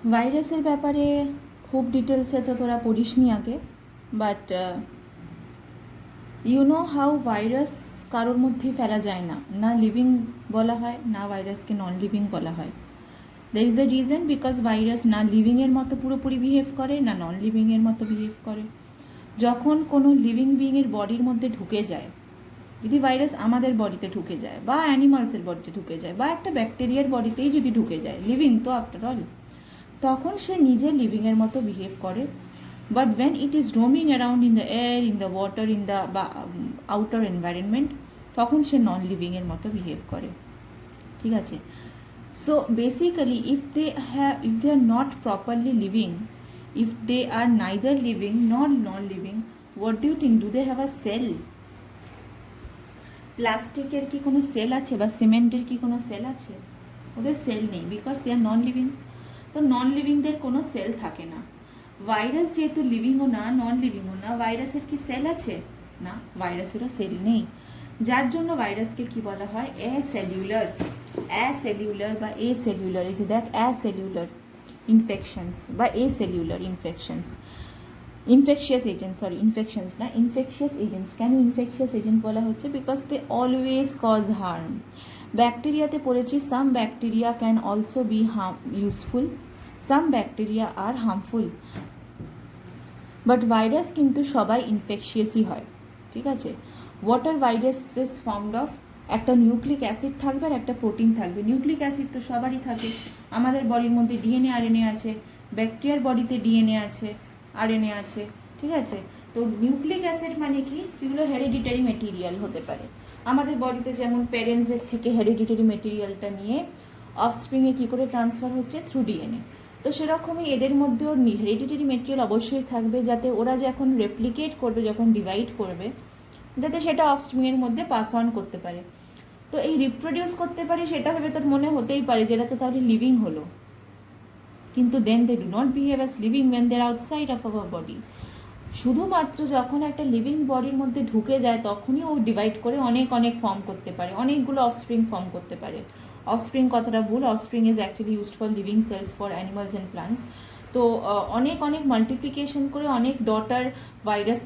ভাইরাসের ব্যাপারে খুব ডিটেলসে তো তোরা পড়িসনি আগে, but you know how virus কারোর মধ্যেই ফেলা যায় না, না লিভিং বলা হয় না ভাইরাসকে নন লিভিং বলা হয়। There is a reason, because virus না লিভিংয়ের মতো পুরোপুরি বিহেভ করে না নন লিভিংয়ের মতো বিহেভ করে। যখন কোনো লিভিং বিইংয়ের বডির মধ্যে ঢুকে যায়, যদি ভাইরাস আমাদের বডিতে ঢুকে যায় বা অ্যানিমালসের বডিতে ঢুকে যায় বা একটা ব্যাকটেরিয়ার বডিতেই যদি ঢুকে যায়, লিভিং তো আফটার অল, তখন সে নিজে লিভিংয়ের মতো বিহেভ করে। But when it is roaming around in the air, in the water, in the বা আউটার এনভায়রনমেন্ট, তখন সে নন লিভিংয়ের মতো বিহেভ করে। ঠিক আছে? So basically if they are not properly living, if they are neither living nor non-living, what do you think? Do they have a cell? প্লাস্টিকের কি কোনো সেল আছে বা সিমেন্টের কি কোনো সেল আছে? ওদের সেল নেই, because they R non living. তো নন লিভিংদের কোনো সেল থাকে না। ভাইরাস যেহেতু লিভিংও না নন লিভিংও না, ভাইরাসের কি সেল আছে? না, ভাইরাসেরও সেল নেই। যার জন্য ভাইরাসকে কি বলা হয়? অ্যাসেলুলার বা এসেলুলার। এই যে দেখ, অ্যাসেলুলার ইনফেকশনস বা acellular infections, infectious agent, sorry infections না, ইনফেকশিয়াস এজেন্টস। কেন ইনফেকশিয়াস এজেন্ট বলা হচ্ছে? Because they always cause harm. ব্যাকটেরিয়াতে পড়েছি, some bacteria can also be useful, some bacteria are harmful, but virus কিন্তু সবাই ইনফেকশিয়াসই হয়। ঠিক আছে? Water virus is formed of, একটা নিউক্লিক অ্যাসিড থাকবে আর একটা প্রোটিন থাকবে। নিউক্লিক অ্যাসিড তো সবারই থাকে, আমাদের বডির মধ্যে ডিএনএ আরএনএ আছে, ব্যাকটেরিয়ার বডিতে ডিএনএ আছে, আরএনএ আছে। ঠিক আছে? তো নিউক্লিক অ্যাসিড মানে কি? যেগুলো হেরিডিটারি মেটেরিয়াল হতে পারে। আমাদের বডিতে যেমন প্যারেন্টসের থেকে হেরিডিটারি মেটেরিয়ালটা নিয়ে অফস্প্রিংয়ে কী করে ট্রান্সফার হচ্ছে? Through DNA. তো সেরকমই এদের মধ্যেও হেরিডিটারি মেটেরিয়াল অবশ্যই থাকবে, যাতে ওরা যখন রেপ্লিকেট করবে, যখন ডিভাইড করবে, যাতে সেটা অফস্প্রিংয়ের মধ্যে পাস অন করতে পারে। তো এই রিপ্রোডিউস করতে পারে, সেটা ভেবে তোর মনে হতেই পারে যেটা তো তাহলে লিভিং হলো, কিন্তু then they do not behave as living when they are outside of our body. শুধুমাত্র যখন একটা লিভিং বডির মধ্যে ঢুকে যায় তখনই ও ডিভাইড করে অনেক অনেক ফর্ম করতে পারে, অনেকগুলো অফস্প্রিং ফর্ম করতে পারে। অফস্প্রিং কথাটা ভুল, offspring is actually used for living sales for animals and plants. তো অনেক অনেক মাল্টিপ্লিকেশন করে অনেক ডটার ভাইরাস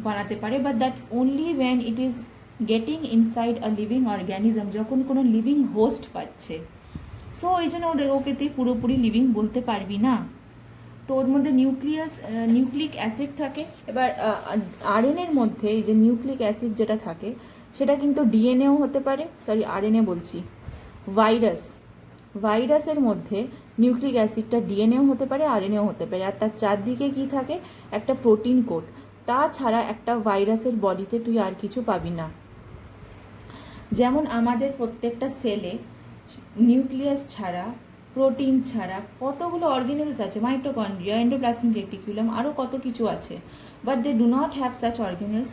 বানাতে পারে, but that's only when it is getting inside a living organism, যখন কোনো লিভিং হোস্ট পাচ্ছে। সো এই জন্য ওকে তুই পুরোপুরি লিভিং বলতে পারবি না। তো ওর মধ্যে নিউক্লিক অ্যাসিড থাকে। এবার আরএনএর মধ্যে এই যে নিউক্লিক অ্যাসিড যেটা থাকে, সেটা কিন্তু ডিএনএও হতে পারে, সরি আরএনএ বলছি, ভাইরাসের মধ্যে নিউক্লিক অ্যাসিডটা ডিএনএও হতে পারে, আরএনএও হতে পারে। আর তার চারদিকে কি থাকে? একটা প্রোটিন কোড। তাছাড়া একটা ভাইরাসের বডিতে তুই আর কিছু পাবি না। যেমন আমাদের প্রত্যেকটা সেলে নিউক্লিয়াস ছাড়া, প্রোটিন ছাড়া কতগুলো অর্গানেলস আছে, মাইটোকন্ড্রিয়া, এন্ডোপ্লাজমিক রেটিকুলাম, আরও কত কিছু আছে, but they do not have such organelles,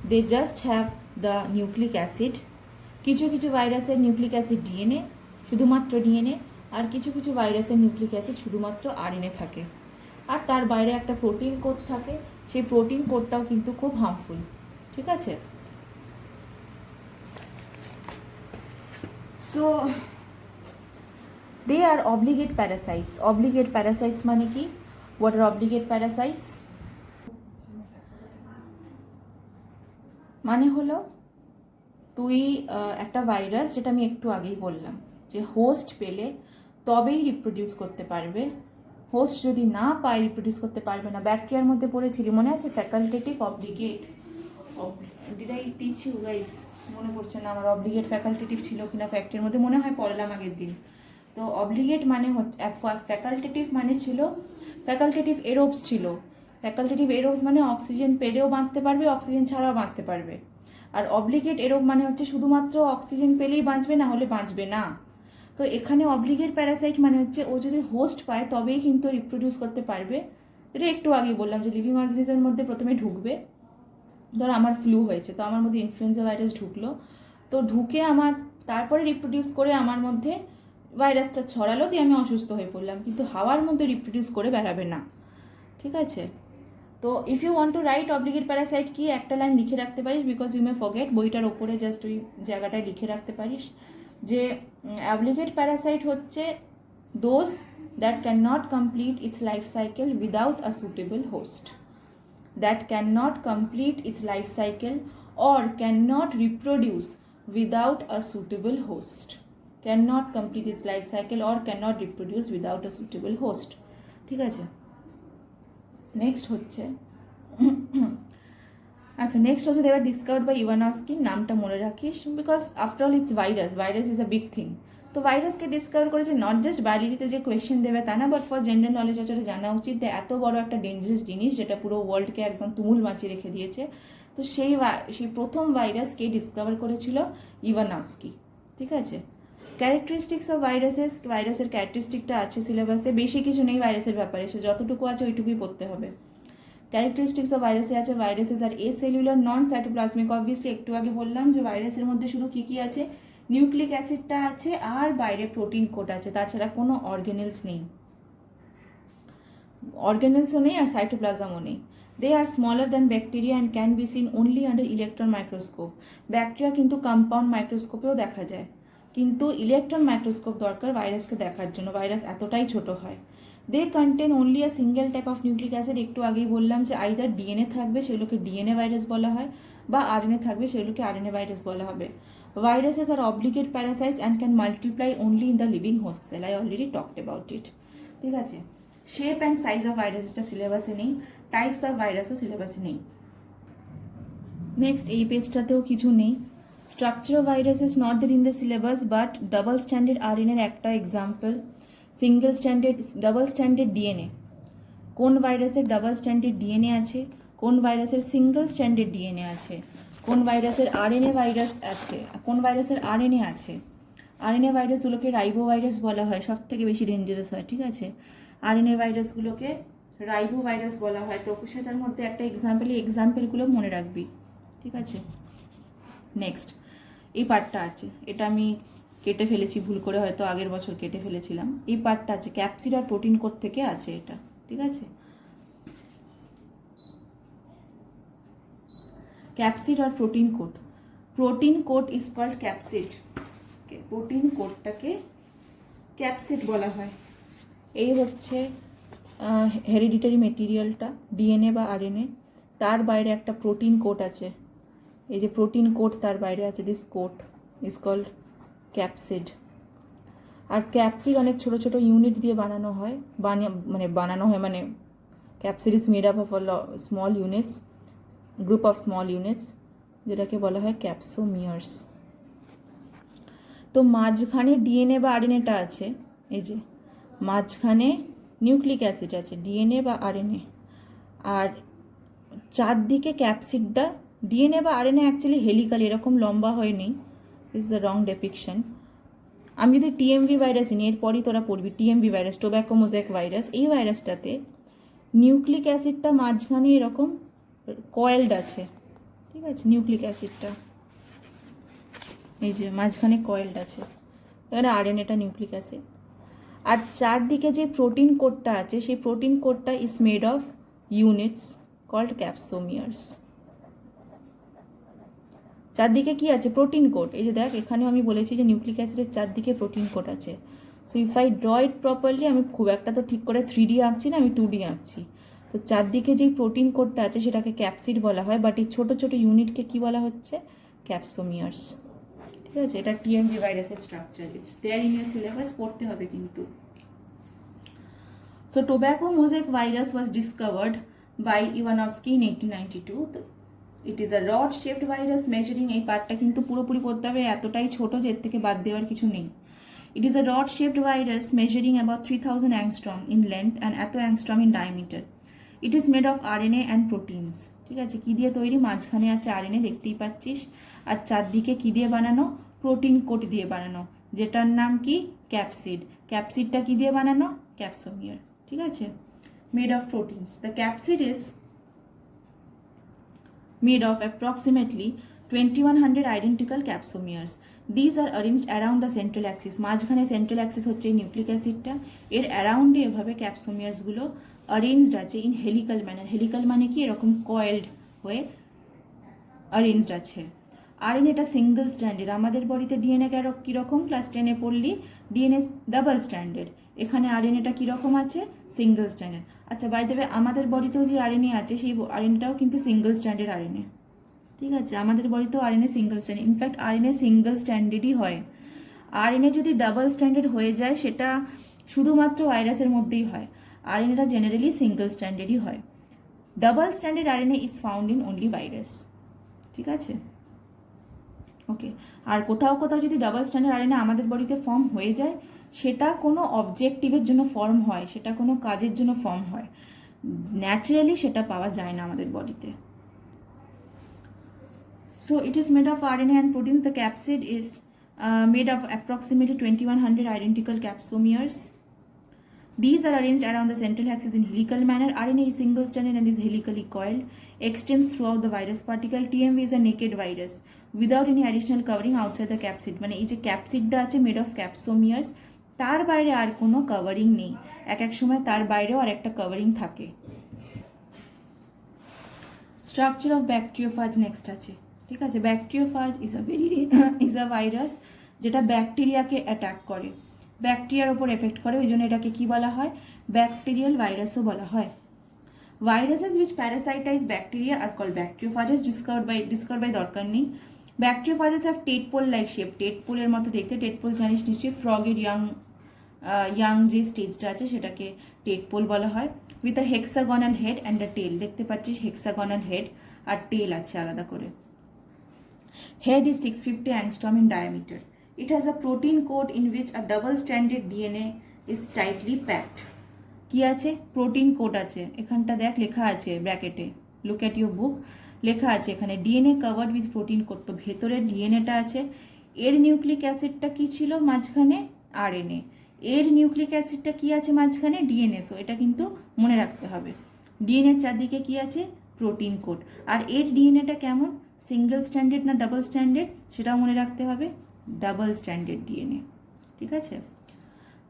they just have the nucleic acid. কিছু কিছু ভাইরাসের নিউক্লিক অ্যাসিড ডিএনএ, শুধুমাত্র ডিএনএ, আর কিছু কিছু ভাইরাসের নিউক্লিক অ্যাসিড শুধুমাত্র আরএনএ থাকে। আর তার বাইরে একটা প্রোটিন কোড থাকে, সেই প্রোটিন কোডটাও কিন্তু খুব হার্মফুল। ঠিক আছে? So they are obligate parasites. Obligate parasites মানে কি? What are obligate parasites? মানে হলো তুই একটা ভাইরাস, যেটা আমি একটু আগেই বললাম, যে হোস্ট পেলে তবেই রিপ্রোডিউস করতে পারবে, হোস্ট যদি না পায় রিপ্রোডিউস করতে পারবে না। ব্যাকটেরিয়ার মধ্যে পড়েছিলি, মনে আছে? Facultative obligate, did I teach you guys? মনে পড়ছে না আমার অব্লিগেট ফ্যাকাল্টেটিভ ছিল কিনা ফ্যাক্টের মধ্যে, মনে হয় পড়লাম আগের দিন। তো অব্লিগেট মানে হচ্ছে, ফ্যাকাল্টেটিভ মানে ছিল, ফ্যাকাল্টেটিভ এরোবস ছিল। ফ্যাকাল্টেটিভ এরোবস মানে অক্সিজেন পেলেও বাঁচতে পারবে, অক্সিজেন ছাড়াও বাঁচতে পারবে। আর অব্লিগেট এরোব মানে হচ্ছে শুধুমাত্র অক্সিজেন পেলেই বাঁচবে, না হলে বাঁচবে না। তো এখানে অব্লিগেট প্যারাসাইট মানে হচ্ছে ও যদি হোস্ট পায় তবেই কিন্তু রিপ্রোডিউস করতে পারবে। এটা একটু আগেই বললাম যে লিভিং অর্গানিজমের মধ্যে প্রথমে ঢুকবে। ধর আমার ফ্লু হয়েছে, তো আমার মধ্যে ইনফ্লুয়েঞ্জা ভাইরাস ঢুকলো, তো ঢুকে আমার তারপরে রিপ্রোডিউস করে আমার মধ্যে ভাইরাসটা ছড়ালো, দিয়ে আমি অসুস্থ হয়ে পড়লাম, কিন্তু হাওয়ার মধ্যে রিপ্রোডিউস করে বেড়াবে না। ঠিক আছে? তো if you want to write obligate parasite কি, একটা লাইন লিখে রাখতে পারিস, বিকজ ইউ মে ফরগেট। বইটার ওপরে জাস্ট ওই জায়গাটায় লিখে রাখতে পারিস যে অব্লিগেট প্যারাসাইট হচ্ছে those that cannot complete its life cycle without a suitable host, that cannot complete its life cycle or cannot reproduce without a suitable host, cannot complete its life cycle or cannot reproduce without a suitable host. ঠিক আছে, next হচ্ছে আচ্ছা next হচ্ছে they were discovered by Ivanovsky, নামটা মনে রাখিস because after all it's virus is a big thing. তো ভাইরাসকে discover করেছে, নট জাস্ট বায়োলজিতে যে কোয়েশ্চেন দেবে তা না, বাট ফর জেনারেল নলেজ হচ্ছে জানা উচিত যে এত বড় একটা ডেঞ্জারাস জিনিস যেটা পুরো ওয়ার্ল্ডকে একদম তুমুল মাচিয়ে রেখে দিয়েছে। তো সেই প্রথম ভাইরাসকে ডিসকভার করেছিল ইভানস্কি। ঠিক আছে, ক্যারেক্টারিস্টিক্স অফ ভাইরাসের ক্যারেক্টারিস্টিকটা আছে সিলেবাসে, বেশি কিছু নেই ভাইরাসের ব্যাপারে, সে যতটুকু আছে ওইটুকুই পড়তে হবে। ক্যারেক্টারিস্টিক্স অফ ভাইরাসে আছে ভাইরাসেস আর এ সেলুলার নন সাইটোপ্লাজমিক। অবভিয়াসলি একটু আগে বললাম যে ভাইরাসের মধ্যে শুধু কী কী আছে, নিউক্লিক অ্যাসিডটা আছে আর বাইরে প্রোটিন কোট আছে, তাছাড়া কোনো অর্গানেলস নেই, অর্গানেলসও নেই আর সাইটোপ্লাজমও নেই। They are smaller than bacteria and can be seen only under electron microscope. Bacteria কিন্তু কম্পাউন্ড মাইক্রোস্কোপেও দেখা যায়, কিন্তু ইলেকট্রন মাইক্রোস্কোপ দরকার ভাইরাসকে দেখার জন্য, ভাইরাস এতটাই ছোট হয়। They contain only a single type of nucleic acid. একটু আগেই বললাম যে আইদার ডিএনএ থাকবে সেগুলোকে ডিএনএ ভাইরাস বলা হয়, বা আরএনএ থাকবে সেগুলোকে আরএনএ ভাইরাস বলা হবে। Viruses are obligate parasites and can multiply only in the living host cell. I already talked about it. ঠিক আছে, শেপ অ্যান্ড সাইজ অফ ভাইরাসেসটা সিলেবাসে নেই, টাইপস অফ ভাইরাসও সিলেবাসে নেই। নেক্সট এই পেজটাতেও কিছু নেই। Structure of viruses not there in the syllabus, but double standard আরএনএর একটা এক্সাম্পল, ডাবল স্ট্যান্ডার্ড ডিএনএ। কোন ভাইরাসের ডাবল স্ট্যান্ডার্ড ডিএনএ আছে, কোন ভাইরাসের সিঙ্গল স্ট্যান্ডার্ড ডিএনএ আছে, কোন ভাইরাসের আরএনএ ভাইরাস আছে, কোন ভাইরাসের আরএনএ আছে। আরএনএ ভাইরাসগুলোকে রাইবো ভাইরাস বলা হয়, সব থেকে বেশি ডেঞ্জারাস হয়। ঠিক আছে, আরএনএ ভাইরাসগুলোকে রাইবো ভাইরাস বলা হয়। তো সেটার মধ্যে একটা এক্সাম্পলগুলো মনে রাখবি। ঠিক আছে, নেক্সট এই পার্টটা আছে, এটা আমি কেটে ফেলেছি ভুল করে, হয়তো আগের বছর কেটে ফেলেছিলাম। এই পার্টটা আছে ক্যাপসিড আর প্রোটিন কোড থেকে আছে এটা। ঠিক আছে, ক্যাপসিড আর protein coat is called capsid. Protein কোডটাকে ক্যাপসিড বলা হয়। এই হচ্ছে হেরিডিটারি মেটেরিয়ালটা, ডিএনএ বা আরএনএ, তার বাইরে একটা প্রোটিন কোড আছে, এই যে প্রোটিন কোড তার বাইরে আছে, this coat is called capsid. আর ক্যাপসিড অনেক ছোট ছোট ইউনিট দিয়ে বানানো হয়, মানে capsid is made up of small units, group of small units, যেটাকে বলা হয় ক্যাপসোমিয়ার্স। তো মাঝখানে ডিএনএ বা আরএনএটা আছে, এই যে মাঝখানে নিউক্লিক অ্যাসিড আছে, ডিএনএ বা আরএনএ, আর চারদিকে ক্যাপসিডটা। ডিএনএ বা আরএনএ অ্যাকচুয়ালি হেলিক্যাল, এরকম লম্বা হয় নেই, this is the wrong depiction. আমি যদি টিএমভি ভাইরাস নিই, এরপরই তোরা পড়বি TMV virus, tobacco mosaic virus. এই ভাইরাসটাতে নিউক্লিক অ্যাসিডটা মাঝখানে এরকম কয়েলড আছে। ঠিক আছে, নিউক্লিক অ্যাসিডটা এই যে মাঝখানে কয়েলড আছে, এবারে আরএনএটা নিউক্লিক অ্যাসিড। আর চারদিকে যে প্রোটিন কোডটা আছে, সেই protein coat is made of units called capsomeres. চারদিকে কি আছে, প্রোটিন কোড। এই যে দেখ, এখানেও আমি বলেছি যে নিউক্লিক অ্যাসিডের চারদিকে প্রোটিন কোড আছে। So if I draw it properly, আমি খুব একটা তো ঠিক করে 3D আঁকছি না, আমি 2D আঁকছি। তো চারদিকে যেই প্রোটিন কোডটা আছে সেটাকে ক্যাপসিড বলা হয়, বাট এই ছোটো ছোটো ইউনিটকে কি বলা হচ্ছে, ক্যাপসোমিয়ার্স। ঠিক আছে, এটা টিএমভি ভাইরাসের structure, it's there in your syllabus, পড়তে হবে কিন্তু। So tobacco mosaic virus was discovered by Ivanovsky in 1892। It is a rod shaped virus measuring, এই পার্টটা কিন্তু পুরোপুরি পড়তে হবে, এতটাই ছোট যে এর থেকে বাদ দেওয়ার কিছু নেই। It is a rod shaped virus measuring about 3000 angstrom in length and এত angstrom in diameter. It is made of RNA and proteins. ঠিক আছে, কী দিয়ে তৈরি, মাঝখানে আছে আরএনএ, দেখতেই পাচ্ছিস, আর চারদিকে কী দিয়ে বানানো, প্রোটিন কোট দিয়ে বানানো, যেটার নাম কি, ক্যাপসিড। ক্যাপসিডটা কী দিয়ে বানানো, ক্যাপসোমিয়ার। ঠিক আছে, made of proteins. The capsid is made of approximately 2100 identical capsomeres. These are arranged around the central axis. মাঝখানে সেন্ট্রাল অ্যাক্সিস হচ্ছে নিউক্লিক অ্যাসিডটা, এর অ্যারাউন্ডে এভাবে ক্যাপসোমিয়ার্সগুলো অ্যারেঞ্জড আছে ইন হেলিক্যাল ম্যানার। হেলিক্যাল মানে কি, এরকম কয়েলড হয়ে অ্যারেঞ্জড আছে। আরএনএটা সিঙ্গল স্ট্যান্ডার্ড, আমাদের বডিতে ডিএনএ কীরকম, ক্লাস 10-এ পড়লি, ডিএনএ ডাবল স্ট্যান্ডার্ড, এখানে আরএনএটা কীরকম আছে, সিঙ্গেল স্ট্র্যান্ডেড। আচ্ছা বাই দ্য ওয়ে আমাদের বডিতেও যে আরএনএ আছে সেই আরএনএটাও কিন্তু সিঙ্গেল স্ট্র্যান্ডেড আরএনএ, ঠিক আছে, আমাদের বডিতেও RNA single strand, in fact RNA single স্ট্র্যান্ডেডই হয়। আরএনএ যদি ডাবল স্ট্র্যান্ডেড হয়ে যায় সেটা শুধুমাত্র ভাইরাসের মধ্যেই হয়, আরএনএটা জেনারেলি সিঙ্গেল স্ট্র্যান্ডেডই হয়। Double standard RNA is found in only virus, ঠিক আছে, ওকে। আর কোথাও কোথাও যদি ডাবল স্ট্যান্ডার্ড আরএনএ আমাদের বডিতে ফর্ম হয়ে যায় সেটা কোনো অবজেক্টিভের জন্য ফর্ম হয়, সেটা কোনো কাজের জন্য ফর্ম হয়, ন্যাচারালি সেটা পাওয়া যায় না আমাদের বডিতে। So it is made of RNA and protein. The capsid is made of approximately 2100 identical capsomeres. These are arranged around the central axis in helical manner. RNA is single stranded and is helically coiled, extends throughout the virus particle. TMV is a naked virus without any additional covering outside the capsid. মানে এই যে ক্যাপসিডটা আছে made of ক্যাপসোমিয়ার্স, তার বাইরে আর কোনো covering নেই, এক এক সময় তার বাইরেও আর একটা কভারিং থাকে। স্ট্রাকচার অফ ব্যাকটেরিওফাজ নেক্সট আছে, ঠিক আছে। ব্যাকটেরিওফাজ ইজ আ ভাইরাস যেটা ব্যাকটেরিয়াকে অ্যাটাক করে, ব্যাকটেরিয়ার ওপর এফেক্ট করে, ওই জন্য এটাকে কি বলা হয়, ব্যাকটেরিয়াল ভাইরাসও বলা হয়। Viruses which parasitize bacteria are called bacteriophages. Discover by দরকার নেই। Bacteriophages have tadpole like shape, টেডপোলের মতো দেখতে, টেডপোল জানিস নিশ্চয়ই, ফ্রগের ইয়াং যে স্টেজটা আছে সেটাকে টেডপোল বলা হয়। With a hexagonal head and a tail, দেখতে পাচ্ছিস হেক্সাগনাল হেড আর টেল আছে আলাদা করে। Head is 650 angstrom in diameter. It has a protein coat in which a double-stranded DNA is tightly packed. কি আছে, প্রোটিন কোড আছে, এখানটা দেখ লেখা আছে ব্র্যাকেটে, লুক অ্যাট ইউর বুক, লেখা আছে এখানে DNA covered with protein code. তো ভেতরে ডিএনএটা আছে, এর নিউক্লিক অ্যাসিডটা কি ছিল মাঝখানে, আরএনএ, এর নিউক্লিক অ্যাসিডটা কি আছে মাঝখানে, ডিএনএ। সো এটা কিন্তু মনে রাখতে হবে, ডিএনএর চারদিকে কি আছে, প্রোটিন কোড। আর এর ডিএনএটা কেমন, সিঙ্গেল স্ট্যান্ডার্ড না ডাবল স্ট্যান্ডার্ড, সেটাও মনে রাখতে হবে, ডাবল স্ট্যান্ডার্ড ডিএনএ, ঠিক আছে।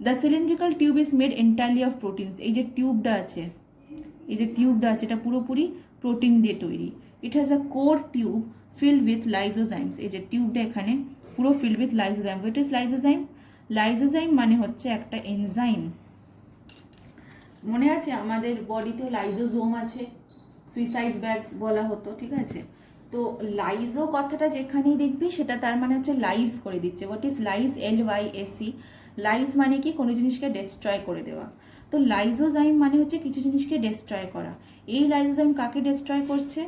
The cylindrical tube is made entirely of proteins. এই যে টিউবটা আছে, এই যে টিউবটা আছে এটা পুরোপুরি প্রোটিন দিয়ে তৈরি। It has a core tube filled with lysozymes. এই যে টিউবটা এখানে পুরো filled with lysozyme. What is lysozyme, lysozyme মানে হচ্ছে একটা এনজাইম। মনে আছে আমাদের বডিতে লাইজোজোম আছে, সুইসাইড ব্যাগস বলা হতো, ঠিক আছে। তো লাইজো কথাটা যেখানেই দেখবি সেটা তার মানে হচ্ছে লাইজ করে দিচ্ছে। What is lies, LYSE, lies মানে কি, কোনো জিনিসকে ডেস্ট্রয় করে দেওয়া। তো লাইজোজাইম মানে হচ্ছে কিছু জিনিসকে ডেস্ট্রয় করা। এই লাইজোজাইম কাকে ডেস্ট্রয় করছে,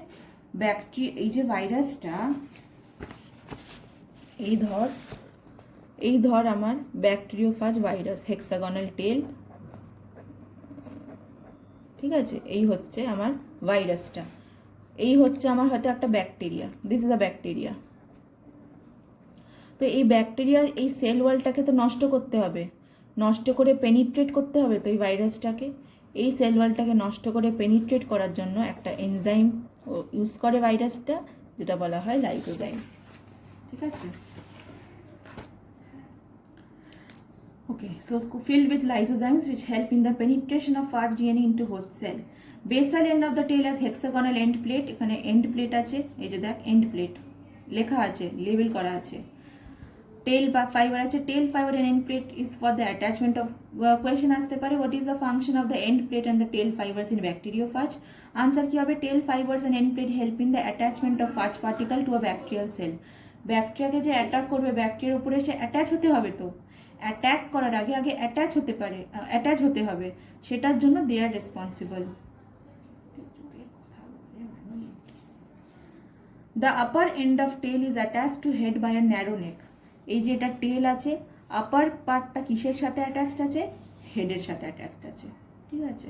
ব্যাকটেরিয়া। এই যে ভাইরাসটা, এই ধর আমার ব্যাকটেরিওফাজ ভাইরাস, হেক্সাগনাল টেল, ঠিক আছে, এই হচ্ছে আমার ভাইরাসটা, এই হচ্ছে আমার হয়তো একটা bacteria, this is a bacteria. তো এই ব্যাকটেরিয়ার এই সেল ওয়ালটাকে তো নষ্ট করতে হবে, নষ্ট করে পেনিট্রেট করতে হবে। তো এই ভাইরাসটাকে, এই সেল ওয়ালটাকে নষ্ট করে পেনিট্রেট করার জন্য একটা এনজাইম ইউজ করে ভাইরাসটা, যেটা বলা হয় লাইজোজাইম, ঠিক আছে। Okay, so filled with lysozymes which help in the penetration of fast DNA into host cell. Basal end of the tail has hexagonal end plate. এখানে end plate আছে, এই যে দেখ end plate লেখা আছে, লেবেল করা আছে। টেল বা ফাইবার আছে, টেল fibre and end plate is for the attachment of question আসতে পারে, what is the function of the end plate and the tail fibers in bacteriophage? Answer কি হবে, tail fibers and end plate help in the attachment of phage particle to a bacterial cell. ব্যাকটেরিয়াকে যে attack করবে, ব্যাকটেরিয়ার উপরে সে attach হতে হবে। তো attack করার আগে অ্যাটাচ হতে হবে, সেটার জন্য they are responsible. The upper end of tail is attach to head by a narrow neck. এই যে এটা টেল আছে, আপার পার্টটা কিসের সাথে অ্যাটাচড আছে, হেডের সাথে অ্যাটাচড আছে, ঠিক আছে।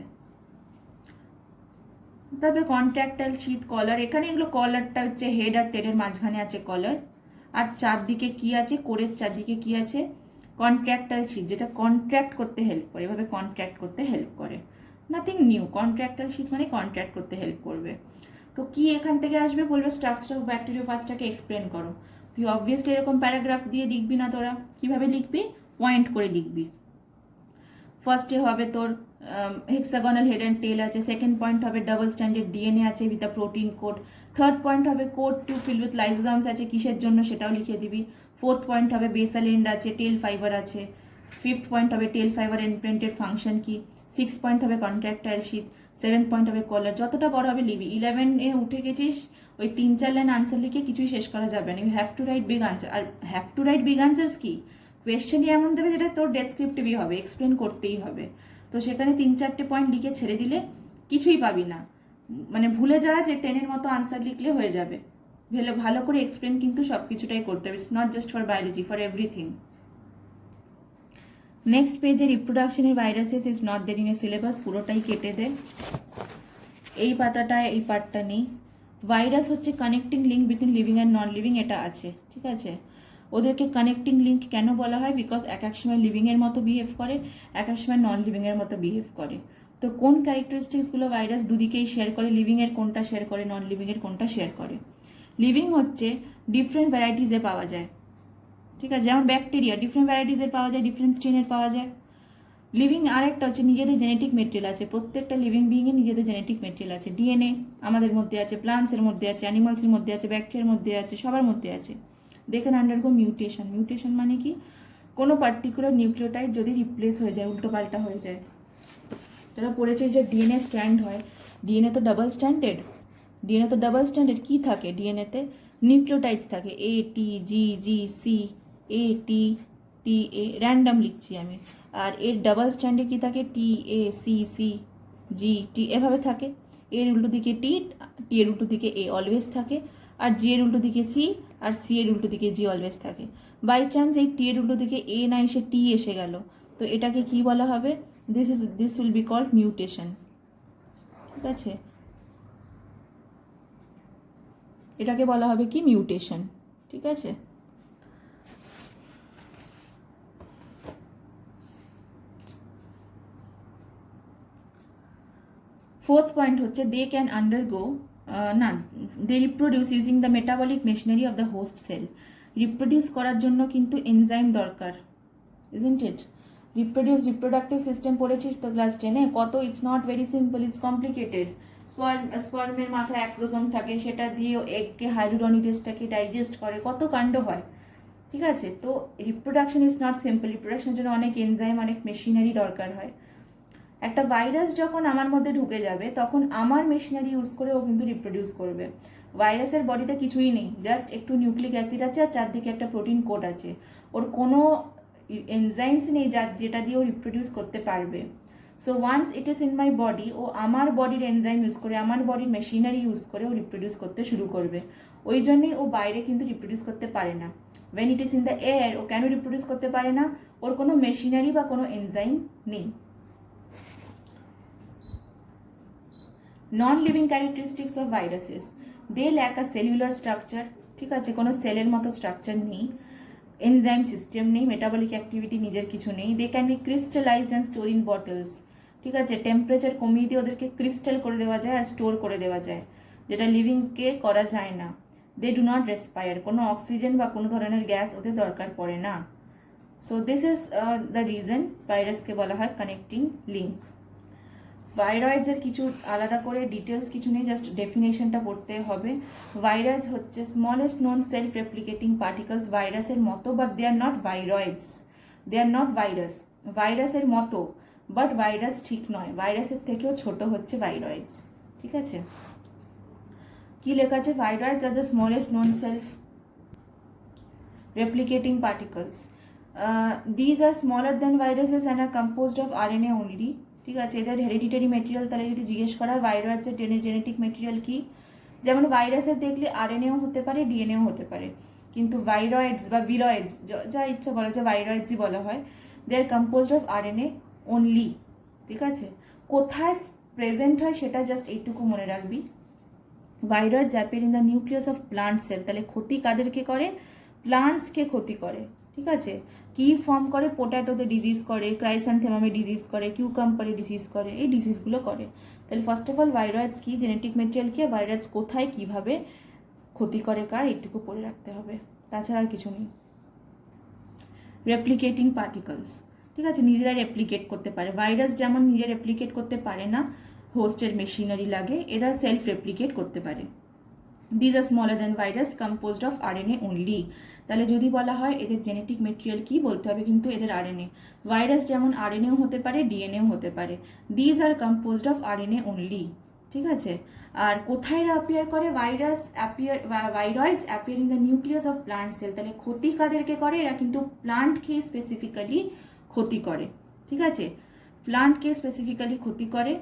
তবে কন্ট্রাক্টাইল শীত, কলার, এখানে এগুলো কলারটা হচ্ছে হেড আর টেলের মাঝখানে আছে কলার, আর চারদিকে কি আছে, কোরের চারদিকে কি আছে, কন্ট্রাক্টাইল শীট, যেটা কন্ট্রাক্ট করতে হেল্প করে, এভাবে কন্ট্রাক্ট করতে হেল্প করে, নাথিং নিউ। কন্ট্রাক্টাইল শীট মানে কন্ট্রাক্ট করতে হেল্প করবে। তো কি এখান থেকে আসবে, বলবে স্ট্রাকচার অফ ব্যাকটেরিওফাজটাকে এক্সপ্লেন করো। তুই অবভিয়াসলি এরকম প্যারাগ্রাফ দিয়ে লিখবি না, তোরা কিভাবে লিখবি, পয়েন্ট করে লিখবি। ফার্স্টে হবে তোর হেক্সাগনাল হেড অ্যান্ড টেল আছে, সেকেন্ড পয়েন্ট হবে ডাবল স্ট্যান্ডার্ড ডিএনএ আছে with a protein code, third point হবে কোড টু ফিল উইথ লাইজোজাইমস আছে, কিসের জন্য সেটাও লিখে দিবি। ফোর্থ পয়েন্ট হবে বেসাল এন্ড আছে, টেল ফাইবার আছে, 5th পয়েন্ট হবে টেল ফাইবার এন্ডপ্রিন্টের ফাংশন কি, 6th পয়েন্ট হবে কন্ট্রাক্টাইল শীত, 7th পয়েন্ট হবে কলার। যতটা বড় হবে লিখবি। 11 এ উঠে গেছিস, ওই 3-4 লাইন আনসার লিখে কিছুই শেষ করা যাবে না। You have to write big answer. আর have to write big answers কি, কোয়েশ্চেনই এমন দেবে যেটা তোর ডেসক্রিপটিভই হবে, এক্সপ্লেন করতেই হবে। তো সেখানে 3-4টে পয়েন্ট লিখে ছেড়ে দিলে কিছুই পাবি না। মানে ভুলে যাওয়া যে 10-এর মতো আনসার লিখলে হয়ে যাবে। ভালো করে এক্সপ্লেন কিন্তু সব কিছুটাই করতে হবে। It's not just for biology, for everything. Next পেজে রিপ্রোডাকশনের viruses is not there in a syllabus, পুরোটাই কেটে দে। এই পাতাটায় এই পার্টটা নেই। ভাইরাস হচ্ছে connecting link between living and non living, এটা আছে, ঠিক আছে। ওদেরকে কানেক্টিং লিঙ্ক কেন বলা হয়, বিকজ এক এক সময় লিভিংয়ের মতো বিহেভ করে, এক এক সময় নন লিভিংয়ের মতো বিহেভ করে। তো কোন ক্যারেক্টারিস্টিক্সগুলো ভাইরাস দুদিকেই শেয়ার করে, লিভিংয়ের কোনটা শেয়ার করে, নন লিভিংয়ের কোনটা শেয়ার করে। লিভিং হচ্ছে ডিফারেন্ট ভ্যারাইটিসে পাওয়া যায়, ঠিক আছে, যেমন ব্যাকটেরিয়া ডিফারেন্ট ভ্যারাইটিসের পাওয়া যায়, ডিফারেন্ট স্ট্রেনের পাওয়া যায়। লিভিং আরেকটা হচ্ছে নিজেদের জেনেটিক মেটেরিয়াল আছে, প্রত্যেকটা লিভিং বিইংয়ে নিজেদের জেনেটিক মেটেরিয়াল আছে। ডিএনএ আমাদের মধ্যে আছে, প্লান্টসের মধ্যে আছে, অ্যানিমালসের মধ্যে আছে, ব্যাকটেরিয়ার মধ্যে আছে, সবার মধ্যে আছে। They can undergo mutation. Mutation মানে কি, কোনো পার্টিকুলার নিউক্লিওটাইড যদি রিপ্লেস হয়ে যায়, উল্টোপাল্টা হয়ে যায়। যারা পড়েছে যে ডিএনএ স্ট্র্যান্ড হয়, ডিএনএ তো ডাবল স্ট্যান্ডার্ড, ডিএনএ তো ডাবল স্ট্যান্ডার্ড। কী থাকে ডিএনএতে, নিউক্লিওটাইডস থাকে, এ টি জি জি সি, এ টি টি এ, র্যান্ডাম লিখছি আমি। আর এর ডাবল স্ট্যান্ডে কী থাকে, টি এ সি সি জি টি, এভাবে থাকে। এর উল্টো দিকে টি, টি এর উল্টো দিকে এ অলওয়েজ থাকে, আর জি এর উল্টো দিকে সি, আর সি এর উল্টো দিকে জি অলওয়েজ থাকে। বাই চান্স এই টি এর উল্টো দিকে এ না এসে টি এসে গেল, তো এটাকে কি বলা হবে, this will be called mutation, ঠিক আছে। এটাকে বলা হবে কি, মিউটেশন, ঠিক আছে। ফোর্থ পয়েন্ট হচ্ছে দে ক্যান আন্ডারগো না, they reproduce using the metabolic machinery of the host cell. Reproduce করার জন্য কিন্তু এনজাইম দরকার, ইজন্ট ইট। রিপ্রোডাক্টিভ সিস্টেম পড়েছিস তো ক্লাস 10-এ, কত, it's not very simple, it's complicated. স্পার্মের মাথায় অ্যাক্রোজোম থাকে, সেটা দিয়ে এগকে হাইড্রোনিটেসটাকে ডাইজেস্ট করে, কত কাণ্ড হয়, ঠিক আছে। তো রিপ্রোডাকশন ইজ নট সিম্পল, রিপ্রোডাকশনের জন্য অনেক এনজাইম, অনেক মেশিনারি দরকার হয়। একটা ভাইরাস যখন আমার মধ্যে ঢুকে যাবে, তখন আমার মেশিনারি ইউজ করে ও কিন্তু রিপ্রোডিউস করবে। ভাইরাসের বডিতে কিছুই নেই, জাস্ট একটু নিউক্লিক অ্যাসিড আছে আর চারদিকে একটা প্রোটিন কোড আছে। ওর কোনো এনজাইমস নেই যেটা দিয়ে ও রিপ্রোডিউস করতে পারবে। So once it is in my body, ও আমার বডির এনজাইম ইউজ করে, আমার বডির মেশিনারি ইউজ করে ও রিপ্রোডিউস করতে শুরু করবে। ওই জন্যই ও বাইরে কিন্তু রিপ্রোডিউস করতে পারে না। When it is in the air, ও কেন রিপ্রোডিউস করতে পারে না, ওর কোনো মেশিনারি বা কোনো এনজাইম নেই। Non living characteristics of viruses, they lack a cellular structure, ঠিক আছে, কোনো সেলের মতো স্ট্রাকচার নেই, এনজাইম সিস্টেম নেই, মেটাবলিক অ্যাক্টিভিটি নিজের কিছু নেই। They can be crystallised and store in bottles, ঠিক আছে, টেম্পারেচার কমিয়ে দিয়ে ওদেরকে ক্রিস্টাল করে দেওয়া যায় আর স্টোর করে দেওয়া যায়, যেটা লিভিংকে করা যায় না। দে ডু নট রেসপায়ার, কোনো অক্সিজেন বা কোনো ধরনের গ্যাস ওদের দরকার পড়ে না। So this is the reason ভাইরাসকে বলা হয় কানেক্টিং লিঙ্ক। ভাইরয়েডসের কিছু আলাদা করে ডিটেলস কিছু নেই, জাস্ট ডেফিনেশনটা পড়তে হবে। ভাইরাস হচ্ছে smallest known self replicating particles, ভাইরাসের মতো, but they are not viroids, they are not virus. ভাইরাসের মতো বাট ভাইরাস ঠিক নয়, ভাইরাসের থেকেও ছোট হচ্ছে ভাইরয়েডস, ঠিক আছে। কি লেখা আছে, viroids are the smallest known self replicating particles. These are smaller than viruses and are composed of RNA only, ঠিক আছে। এদের হেরিডিটারি মেটেরিয়াল তাহলে যদি জিজ্ঞেস করা হয় ভাইরাসের জেনেটিক মেটেরিয়াল কি, যেমন ভাইরাসের দেখলে আরএনএও হতে পারে, ডিএনএও হতে পারে, কিন্তু ভাইরয়েডস বা ভিরয়েডস যা ইচ্ছা বলা যায়, ভাইরয়েডসই বলা হয়, দে আর কম্পোজড অফ আরএনএ অনলি, ঠিক আছে। কোথায় প্রেজেন্ট হয় সেটা জাস্ট এইটুকু মনে রাখবি। Viroids appear in the nucleus of plant cell, তাহলে ক্ষতি কাদেরকে করে, প্লান্টসকে ক্ষতি করে, ঠিক আছে। কি ফর্ম করে, পোট্যাটোতে ডিজিজ করে, ক্রাইস্যান্থেমামে ডিজিজ করে, কিউকাম্বারে ডিজিজ করে, এই ডিজিজগুলো করে। তাহলে ফার্স্ট অফ অল ভাইরয়েডস কি, জেনেটিক মেটেরিয়াল কি, ভাইরাস কোথায় কিভাবে ক্ষতি করে কার, এইটুকু পড়ে রাখতে হবে, তাছাড়া আর কিছু নেই। রেপ্লিকেটিং পার্টিকলস, ঠিক আছে, নিজেরা রেপ্লিকেট করতে পারে। ভাইরাস যেমন নিজে রেপ্লিকেট করতে পারে না, হোস্টের মেশিনারি লাগে, এরা সেলফ রেপ্লিকেট করতে পারে। These R smaller than virus composed of RNA only. তাহলে যদি বলা হয় এদের জেনেটিক মেটেরিয়াল কি, বলতে হবে কিন্তু এদের আরএনএ। ভাইরাস যেমন আরএনএও হতে পারে, ডিএনএও হতে পারে। These are composed of RNA only, ঠিক আছে। আর কোথায় এরা অ্যাপিয়ার করে? Viroids appear in the nucleus of plant cell. তাহলে ক্ষতি কাদেরকে করে? এরা কিন্তু প্লান্টকে স্পেসিফিক্যালি ক্ষতি করে, ঠিক আছে, প্লান্টকে স্পেসিফিক্যালি ক্ষতি করে।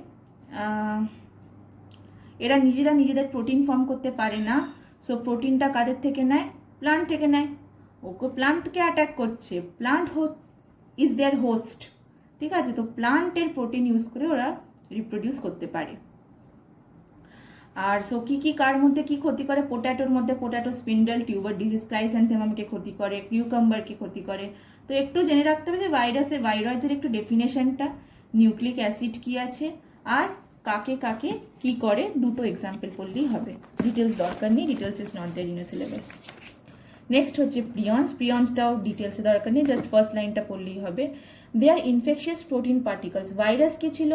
এরা নিজেরা নিজেদের প্রোটিন ফর্ম করতে পারে না, সো প্রোটিনটা কাদের থেকে নেয়? প্লান্ট থেকে নেয়। ওকে প্লান্টকে অ্যাটাক করছে, প্লান্ট ইজ দেয়ার হোস্ট, ঠিক আছে। তো প্লান্টের প্রোটিন ইউজ করে ওরা রিপ্রোডিউস করতে পারে। আর সো কি কার মধ্যে কি ক্ষতি করে? পোট্যাটোর মধ্যে পোট্যাটো স্পিন্ডল টিউবার ডিজিজ ক্রাইস্যান্থেমামকে ক্ষতি করে, কিউকাম্বারকে ক্ষতি করে। তো একটু জেনে রাখতে হবে যে ভাইরাসের একটু ডেফিনেশনটা, নিউক্লিক অ্যাসিড কি আছে, আর কাকে কাকে কি করে, দুটো এক্সাম্পল পড়লেই হবে। ডিটেলস দরকার নেই, details is not there in a syllabus. Next হচ্ছে প্রিয়ন্সটাও ডিটেলসে দরকার নেই, জাস্ট ফার্স্ট লাইনটা পড়লেই হবে। দে আর ইনফেকশিয়াস প্রোটিন পার্টিকলস। ভাইরাস কি ছিল?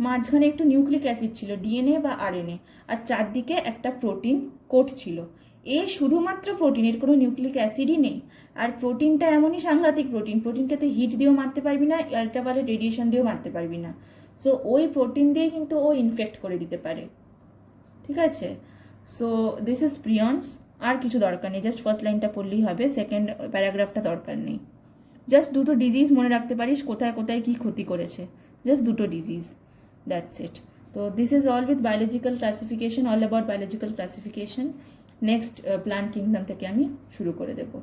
মাঝখানে একটু নিউক্লিক অ্যাসিড ছিল, ডিএনএ বা আরএনএ, আর চারদিকে একটা প্রোটিন কোট ছিল। শুধুমাত্র প্রোটিন, এর কোনো নিউক্লিক অ্যাসিডই নেই। আর প্রোটিনটা এমনই সাংঘাতিক প্রোটিনকে তো হিট দিয়েও মারতে পারবি না, আল্ট্রাভায়োলেট রেডিয়েশন দিয়েও মারতে পারবি না। সো ওই প্রোটিন দিয়েই কিন্তু ও ইনফেক্ট করে দিতে পারে, ঠিক আছে। So this is prions. আর কিছু দরকার নেই, জাস্ট ফার্স্ট লাইনটা পড়লেই হবে, সেকেন্ড প্যারাগ্রাফটা দরকার নেই। জাস্ট দুটো ডিজিজ মনে রাখতে পারিস, কোথায় কোথায় কী ক্ষতি করেছে, জাস্ট দুটো ডিজিজ, দ্যাটস ইট। তো this is all with biological classification, all about biological classification. Next plant kingdom থেকে আমি শুরু করে দেবো।